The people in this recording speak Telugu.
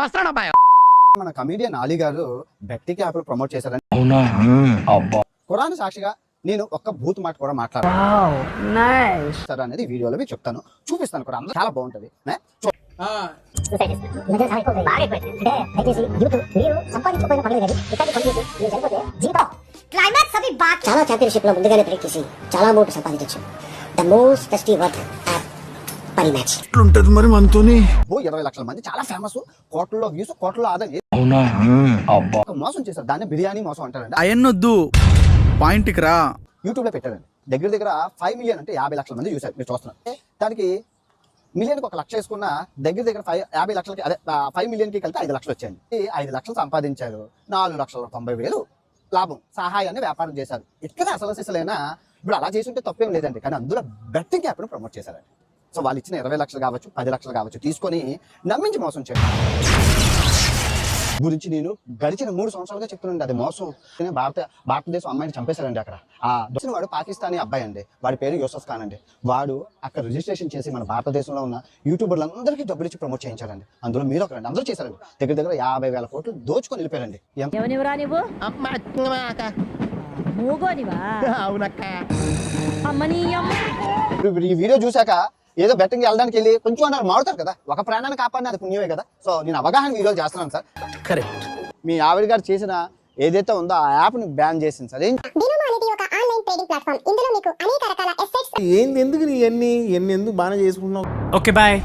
వస్తాను అబ్బాయి. మన కమీడియన్ అలీ గారు బెట్టింగ్ యాప్ ప్రమోట్ చేశారని ఖురాన్ సాక్షిగా నేను ఒక్క బూత్ మాట కూడా మాట్లాడారు అనేది వీడియోలో మీకు చెప్తాను, చూపిస్తాను కూడా. చాలా బాగుంటది. చాలా ఛాంపియన్షిప్ లో ముందుగానే ప్రెడిక్ట్ చేసి చాలా అమౌంట్ సంపాదించవచ్చు. The most tasty work app పరి మ్యాచ్ ఉంటది మరి మనతోని. 20 లక్షల మంది చాలా ఫేమస్, కోట్లలో వ్యూస్, కోట్లలో ఆదాయం. మోసం చేశారు, దాన్ని బిర్యానీ మోసం అంటారండి. అయన్నొద్దు, పాయింట్కి రా. యూట్యూబ్ లో పెట్టారండి. దగ్గర 5 మిలియన్ అంటే 50 లక్షల మంది చూసారు. మీరు చూస్తున్నారు. దానికి మిలియన్కి 1 లక్ష వేసుకున్న దగ్గర 50 లక్షలకి, అదే 5 మిలియన్కి కలిపి 5 లక్షలు వచ్చాయండి. 5 లక్షలు సంపాదించారు. 4,90,000 లాభం. సహాయాన్ని వ్యాపారం చేశారు. ఇక్కడ అసలైనా ఇప్పుడు అలా చేసి ఉంటే తప్పేం లేదండి, కానీ అందులో బెట్టింగ్ యాప్ను ప్రమోట్ చేశారండి. సో వాళ్ళు ఇచ్చిన 20 లక్షలు కావచ్చు, 10 లక్షలు కావచ్చు తీసుకొని నమ్మించి మోసం చేయడం గురించి నేను గడిచిన 3 సంవత్సరాలుగా చెప్తున్నాండి. అది మోసం. భారతదేశం అమ్మాయిని చంపేశారండి అక్కడ. ఆ దోషిన వాడు పాకిస్తానీ అబ్బాయి అండి. వాడి పేరు యూసఫ్ ఖాన్ అండి. వాడు అక్కడ రిజిస్ట్రేషన్ చేసి మన భారతదేశంలో ఉన్న యూట్యూబర్లందరికీ డబ్బులు ఇచ్చి ప్రమోట్ చేయించారండి. అందులో మీరు ఒకరండి. అందరూ చేశారండి. దగ్గర 50,000 కోట్లు దోచుకొని వెళ్ళిపోయారండి. ఈ వీడియో చూసాక ఏదో బెట్టింగ్ వెళ్ళడానికి వెళ్ళి కొంచెం అన్నారు మారుతారు కదా, ఒక ప్రాణాన్ని కాపాడిన అది పుణ్యమే కదా. సో నేను అవగాహన వీడియోలు చేస్తున్నాను సార్. కరెక్ట్. మీ ఆవిడ గారు చేసిన ఏదైతే ఉందో ఆ యాప్ ని బ్యాన్ చేసింది సార్. ఏంది ఎందుకు నీ ఎన్ని ఎందుకు బాగా చేసుకుంటున్నావు? Okay bye.